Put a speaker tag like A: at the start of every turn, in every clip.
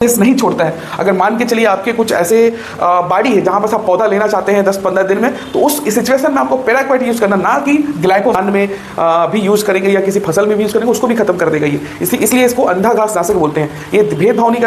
A: नहीं छोड़ता है। अगर मान के चलिए आपके कुछ ऐसे बाड़ी है जहां बस आप पौधा लेना चाहते हैं 10-15 दिन में, तो उस सिचुएशन में आपको पेराक्वाइट यूज करना, ना कि ग्लाइफोसाइड में भी यूज करेंगे या किसी फसल में भी यूज करेंगे, उसको भी खत्म कर देगा ये। इसलिए इसको अंधा घास नाशक बोलते हैं। ये भेदभाव नहीं।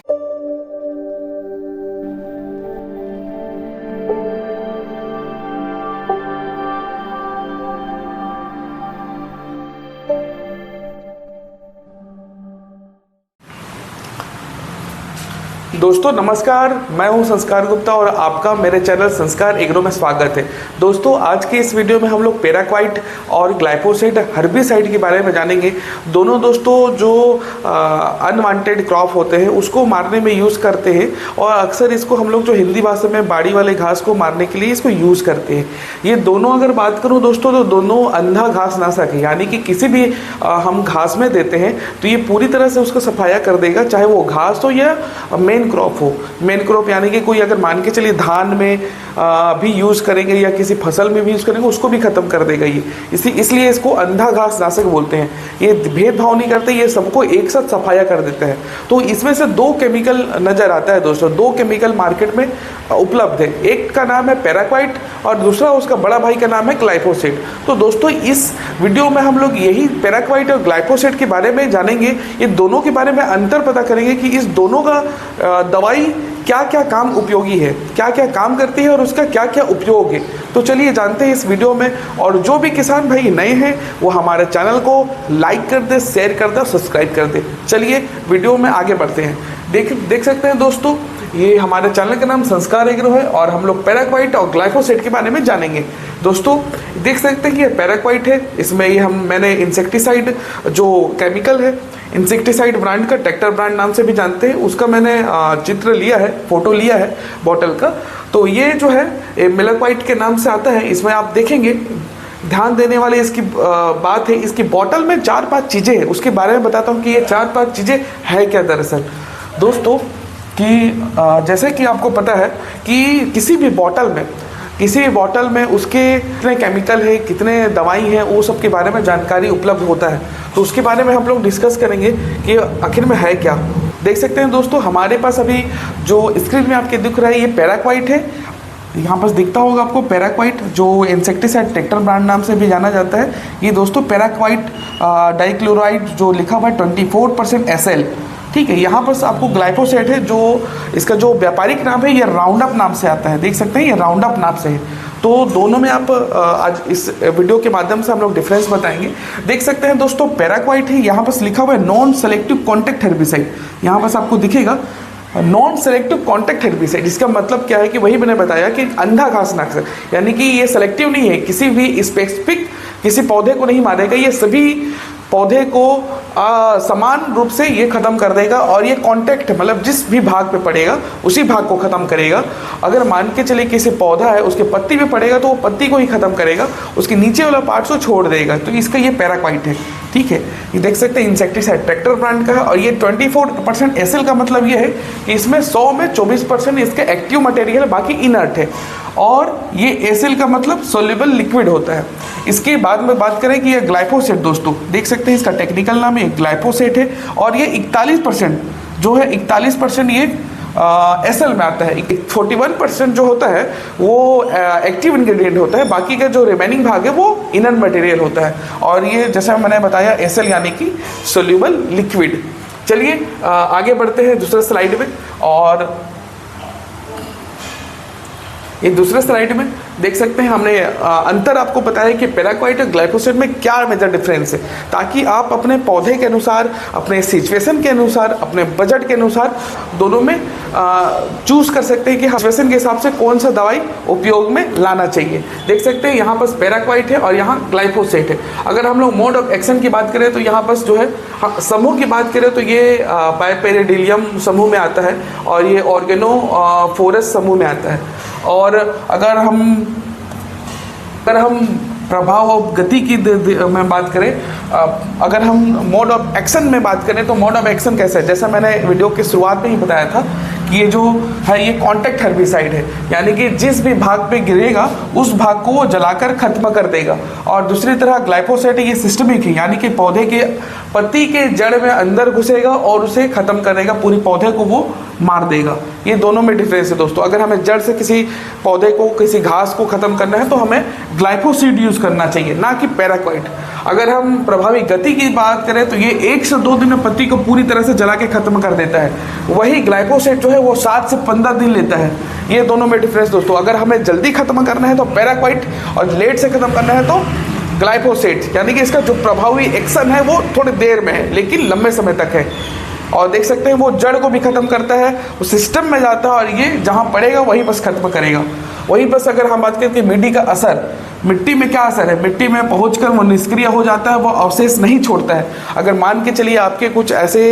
A: दोस्तों नमस्कार, मैं हूं संस्कार गुप्ता और आपका मेरे चैनल संस्कार एग्रो में स्वागत है। दोस्तों आज के इस वीडियो में हम लोग पेराक्वाइट और ग्लाइफोसेट हर्बिसाइड के बारे में जानेंगे। दोनों दोस्तों जो अनवांटेड क्रॉप होते हैं उसको मारने में यूज़ करते हैं और अक्सर इसको हम लोग जो हिंदी भाषा में बाड़ी वाले घास को मारने के लिए इसको यूज़ करते हैं। ये दोनों अगर बात करूँ दोस्तों तो दोनों अंधा घास नाशक है, यानी कि किसी भी हम घास में देते हैं तो ये पूरी तरह से उसका सफाया कर देगा, चाहे वो घास हो या मेन क्रॉप हो। मेन क्रॉप यानी कि कोई अगर मान के चलिए धान में भी यूज करेंगे या किसी फसल में भी यूज करेंगे, उसको भी खत्म कर देगा ये। इसलिए इसको अंधा घास नाशक बोलते हैं। ये भेदभाव नहीं करते, ये सबको एक साथ सफाया कर देता है। तो इसमें से दो केमिकल नजर आता है दोस्तों, दो केमिकल मार्केट में उपलब्ध है। एक का नाम है पेराक्वाइट और दूसरा उसका बड़ा भाई का नाम है ग्लाइफोसेट। तो दोस्तों इस वीडियो में हम लोग यही पेराक्वाइट और ग्लाइफोसेट के बारे में जानेंगे। ये दोनों के बारे में अंतर पता करेंगे कि इस दोनों का दवाई क्या क्या काम उपयोगी है, क्या क्या काम करती है और उसका क्या क्या उपयोग है। तो चलिए जानते हैं इस वीडियो में। और जो भी किसान भाई नए हैं वो हमारे चैनल को लाइक कर दे, शेयर कर दे और सब्सक्राइब कर दे। चलिए वीडियो में आगे बढ़ते हैं। देख सकते हैं दोस्तों, ये हमारे चैनल का नाम संस्कार एग्रो है और हम लोग पेराक्वाइट और ग्लाइफोसेट के बारे में जानेंगे। दोस्तों देख सकते हैं कि ये पेराक्वाइट है, इसमें ये मैंने इंसेक्टिसाइड जो केमिकल है, इंसेक्टिसाइड ब्रांड का, ट्रैक्टर ब्रांड नाम से भी जानते हैं, उसका मैंने चित्र लिया है, फोटो लिया है बॉटल का। तो ये जो है मिलाक्वाइट के नाम से आता है। इसमें आप देखेंगे, ध्यान देने वाले इसकी बात है, इसकी बॉटल में 4-5 चीज़ें हैं। उसके बारे में बताता हूँ कि ये 4-5 चीज़ें है क्या दरअसल दोस्तों। कि जैसे कि आपको पता है कि किसी भी बॉटल में उसके कितने केमिकल है, कितने दवाई हैं, वो सब के बारे में जानकारी उपलब्ध होता है। तो उसके बारे में हम लोग डिस्कस करेंगे कि आखिर में है क्या। देख सकते हैं दोस्तों, हमारे पास अभी जो स्क्रीन में आपके दिख रहा है ये पेराक्वाइट है। यहाँ पर दिखता होगा आपको पेराक्वाइट, जो इंसेक्टिसाइड ट्रैक्टर ब्रांड नाम से भी जाना जाता है। ये दोस्तों पेराक्वाइट डाइक्लोराइड जो लिखा हुआ है 24% SL, ठीक है। यहाँ पर आपको ग्लाइफोसेट है, जो इसका जो व्यापारिक नाम है ये राउंड अप नाम से आता है। देख सकते हैं ये राउंड अप नाम से है। तो दोनों में आप आज इस वीडियो के माध्यम से हम लोग डिफरेंस बताएंगे। देख सकते हैं दोस्तों पेराक्वाइट है, यहाँ पर लिखा हुआ है नॉन सेलेक्टिव कॉन्टैक्ट हेर्बिसाइड। यहाँ पर आपको दिखेगा नॉन सेलेक्टिव कॉन्टैक्ट हेर्बिसाइड। इसका मतलब क्या है कि वही मैंने बताया कि अंधा घास नाशक, यानी कि ये सेलेक्टिव नहीं है, किसी भी स्पेसिफिक किसी पौधे को नहीं मारेगा, ये सभी पौधे को समान रूप से ये खत्म कर देगा। और ये कॉन्टैक्ट मतलब जिस भी भाग पे पड़ेगा उसी भाग को खत्म करेगा। अगर मान के चले किसी पौधा है उसके पत्ती पे पड़ेगा तो वो पत्ती को ही खत्म करेगा, उसके नीचे वाला पार्ट को छोड़ देगा। तो इसका ये पेराक्वाइट है, ठीक है। ये देख सकते हैं इंसेक्टिसाइड ट्रैक्टर ब्रांड का है और ये 24% SL का मतलब ये है कि इसमें 100 में 24% इसका एक्टिव मटेरियल, बाकी इनर्ट है। और ये SL का मतलब सोल्यूबल लिक्विड होता है। इसके बाद में बात करें कि ये ग्लाइफोसेट, दोस्तों देख सकते हैं इसका टेक्निकल नाम है ग्लाइफोसेट है और ये 41% जो है 41% ये SL में आता है। 41% जो होता है वो एक्टिव इंग्रेडिएंट होता है, बाकी का जो रिमेनिंग भाग है वो इनर मटेरियल होता है। और ये जैसा मैंने बताया SL यानी कि सोल्यूबल लिक्विड। चलिए आगे बढ़ते हैं दूसरे स्लाइड में। और ये दूसरे स्लाइड में देख सकते हैं हमने अंतर आपको बताया कि पेराक्वाइट और ग्लाइफोसेट में क्या मेजर डिफरेंस है, ताकि आप अपने पौधे के अनुसार, अपने सिचुएशन के अनुसार, अपने बजट के अनुसार दोनों में चूज कर सकते हैं कि सिचुएशन के हिसाब से कौन सा दवाई उपयोग में लाना चाहिए। देख सकते हैं यहाँ पर पेराक्वाइट है और यहाँ ग्लाइफोसेट है। अगर हम लोग मोड ऑफ एक्शन की बात करें तो यहाँ पर जो है समूह की बात करें तो ये पाइपेरिडिलियम समूह में आता है और ये ऑर्गेनोफोरस समूह में आता है। और अगर हम प्रभाव और गति की में बात करें, अगर हम मोड ऑफ एक्शन में बात करें तो मोड ऑफ एक्शन कैसा है, जैसा मैंने वीडियो की शुरुआत में ही बताया था कि ये जो है ये कॉन्टैक्ट हेर्बिसाइड है, यानी कि जिस भी भाग पे गिरेगा उस भाग को वो जलाकर खत्म कर देगा। और दूसरी तरह ग्लाइफोसेट ये सिस्टमिक है, यानी कि पौधे के पत्ती के जड़ में अंदर घुसेगा और उसे खत्म करेगा, पूरी पौधे को वो मार देगा। ये दोनों में डिफरेंस है दोस्तों। अगर हमें जड़ से किसी पौधे को, किसी घास को खत्म करना है तो हमें ग्लाइफोसेट यूज करना चाहिए, ना कि पैराक्वाइट। अगर हम प्रभावी गति की बात करें तो ये 1 से 2 दिन में पत्ती को पूरी तरह से जला के खत्म कर देता है, वही ग्लाइफोसेट जो है वो 7 से 15 दिन लेता है। ये दोनों में डिफरेंस दोस्तों। अगर हमें जल्दी खत्म करना है तो पैराक्वाइट, और लेट से खत्म करना है तो ग्लाइफोसेट, यानी कि इसका जो प्रभावी एक्शन है वो थोड़ी देर में है लेकिन लंबे समय तक है। और देख सकते हैं वो जड़ को भी खत्म करता है, वो सिस्टम में जाता है और ये जहाँ पड़ेगा वहीं बस खत्म करेगा। वहीं बस अगर हम बात करें कि मिट्टी का असर, मिट्टी में क्या असर है, मिट्टी में पहुंचकर वो निष्क्रिय हो जाता है, वो अवशेष नहीं छोड़ता है। अगर मान के चलिए आपके कुछ ऐसे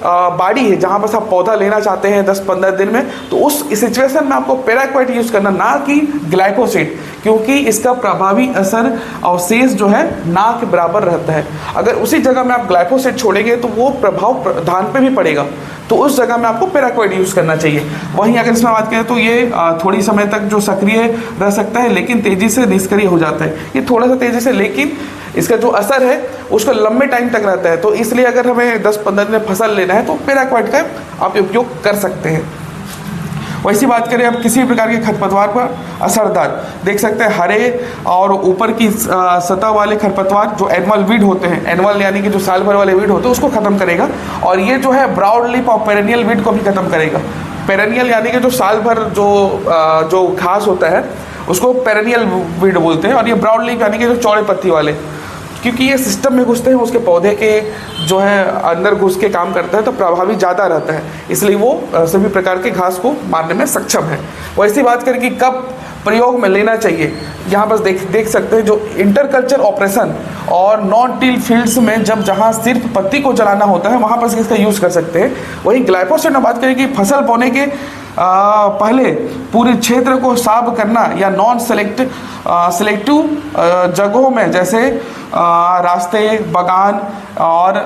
A: बाड़ी है जहाँ बस आप पौधा लेना चाहते हैं 10-15 दिन में, तो उस सिचुएशन में आपको पैराक्वाइट यूज़ करना, ना कि ग्लाइफोसेट, क्योंकि इसका प्रभावी असर अवशेष जो है ना के बराबर रहता है। अगर उसी जगह में आप ग्लाइफोसेट छोड़ेंगे तो वो प्रभाव धान पे भी पड़ेगा, तो उस जगह में आपको पैराक्वाइट यूज़ करना चाहिए। वहीं अगर इसमें बात करें तो ये थोड़ी समय तक जो सक्रिय रह सकता है लेकिन तेज़ी से निष्क्रिय हो जाता है। ये थोड़ा सा तेज़ी से, लेकिन इसका जो असर है उसका लंबे टाइम तक रहता है। तो इसलिए अगर हमें 10-15 दिन में फसल लेना है तो पैराक्वाइट का आप उपयोग कर सकते हैं। वैसी बात करें अब किसी प्रकार के खरपतवार पर असरदार, देख सकते हैं हरे और ऊपर की सतह वाले खरपतवार जो एनुअल वीड होते हैं, एनुअल यानी कि जो साल भर वाले वीड होते हैं उसको खत्म करेगा, और ये जो है ब्रॉड लीफ और पेरेनियल वीड को भी खत्म करेगा। पेरेनियल यानी कि जो साल भर जो घास होता है उसको पेरेनियल वीड बोलते हैं, और ये ब्रॉड लीफ यानी कि जो चौड़े पत्ती वाले, क्योंकि ये सिस्टम में घुसते हैं, उसके पौधे के जो है अंदर घुस के काम करता है तो प्रभावी ज़्यादा रहता है, इसलिए वो सभी प्रकार के घास को मारने में सक्षम है। वैसी बात करें कि कब प्रयोग में लेना चाहिए, यहाँ पर देख सकते हैं जो इंटरकल्चर ऑपरेशन और नॉन टिल फील्ड्स में जहाँ सिर्फ पत्ती को जलाना होता है वहाँ पर इसका यूज़ कर सकते हैं। वहीं ग्लाइफोसेट में बात करें कि फसल बोने के पहले पूरे क्षेत्र को साफ करना या नॉन सेलेक्टिव जगहों में, जैसे रास्ते, बगान और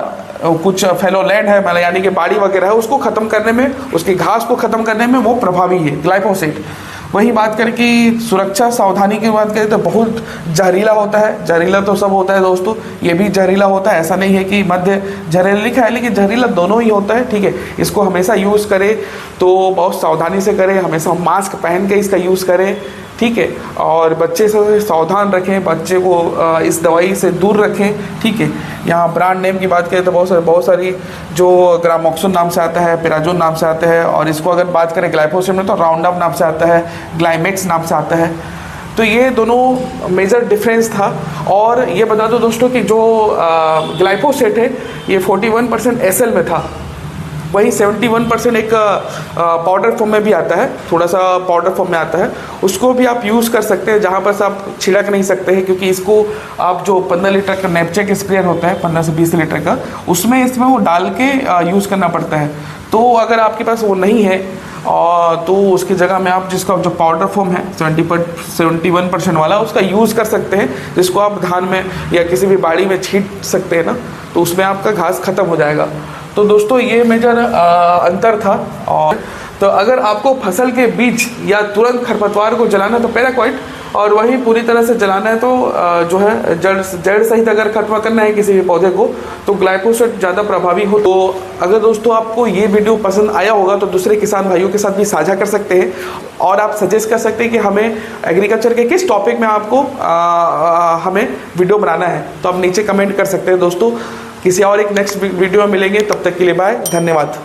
A: कुछ फेलोलैंड है, मतलब यानी कि बाड़ी वगैरह है, उसको ख़त्म करने में, उसकी घास को ख़त्म करने में वो प्रभावी है ग्लाइफोसेट। वहीं बात करें कि सुरक्षा सावधानी की बात करें तो बहुत जहरीला होता है। जहरीला तो सब होता है दोस्तों, ये भी जहरीला होता है, ऐसा नहीं है कि मध्य जहरीला लिखा है, लेकिन जहरीला दोनों ही होता है, ठीक है। इसको हमेशा यूज़ करें तो बहुत सावधानी से करें, हमेशा मास्क पहन के इसका यूज़ करें, ठीक है। और बच्चे से सावधान रखें, बच्चे को इस दवाई से दूर रखें, ठीक है। यहाँ ब्रांड नेम की बात करें तो बहुत सारी जो ग्रामोक्सिन नाम से आता है, पेराजोन नाम से आता है, और इसको अगर बात करें ग्लाइफोसेट में तो राउंडअप नाम से आता है, ग्लाइमेक्स नाम से आता है। तो ये दोनों मेजर डिफरेंस था। और ये बता दो दोस्तों कि जो ग्लाइफोसेट है ये 41% एसएल में था, वही 71% एक पाउडर फॉर्म में भी आता है, थोड़ा सा पाउडर फॉर्म में आता है, उसको भी आप यूज़ कर सकते हैं, जहाँ पर आप छिड़क नहीं सकते हैं, क्योंकि इसको आप जो 15 लीटर का नेपचेक स्प्रेयर होता है 15 से 20 लीटर का, उसमें इसमें वो डाल के यूज़ करना पड़ता है। तो अगर आपके पास वो नहीं है और तो उसकी जगह में आप जिसका जो पाउडर फॉर्म है 71% वाला उसका यूज़ कर सकते हैं, जिसको आप धान में या किसी भी बाड़ी में छींट सकते हैं ना, तो उसमें आपका घास ख़त्म हो जाएगा। तो दोस्तों ये मेजर अंतर था। और तो अगर आपको फसल के बीच या तुरंत खरपतवार को जलाना है तो पैराक्वाइट, और वहीं पूरी तरह से जलाना है तो जो है जड़ सहित अगर खत्म करना है किसी भी पौधे को तो ग्लाइफोसेट ज़्यादा प्रभावी हो। तो अगर दोस्तों आपको ये वीडियो पसंद आया होगा तो दूसरे किसान भाइयों के साथ भी साझा कर सकते हैं, और आप सजेस्ट कर सकते हैं कि हमें एग्रीकल्चर के किस टॉपिक में आपको हमें वीडियो बनाना है, तो आप नीचे कमेंट कर सकते हैं दोस्तों। किसी और एक नेक्स्ट वीडियो में मिलेंगे, तब तक के लिए बाय, धन्यवाद।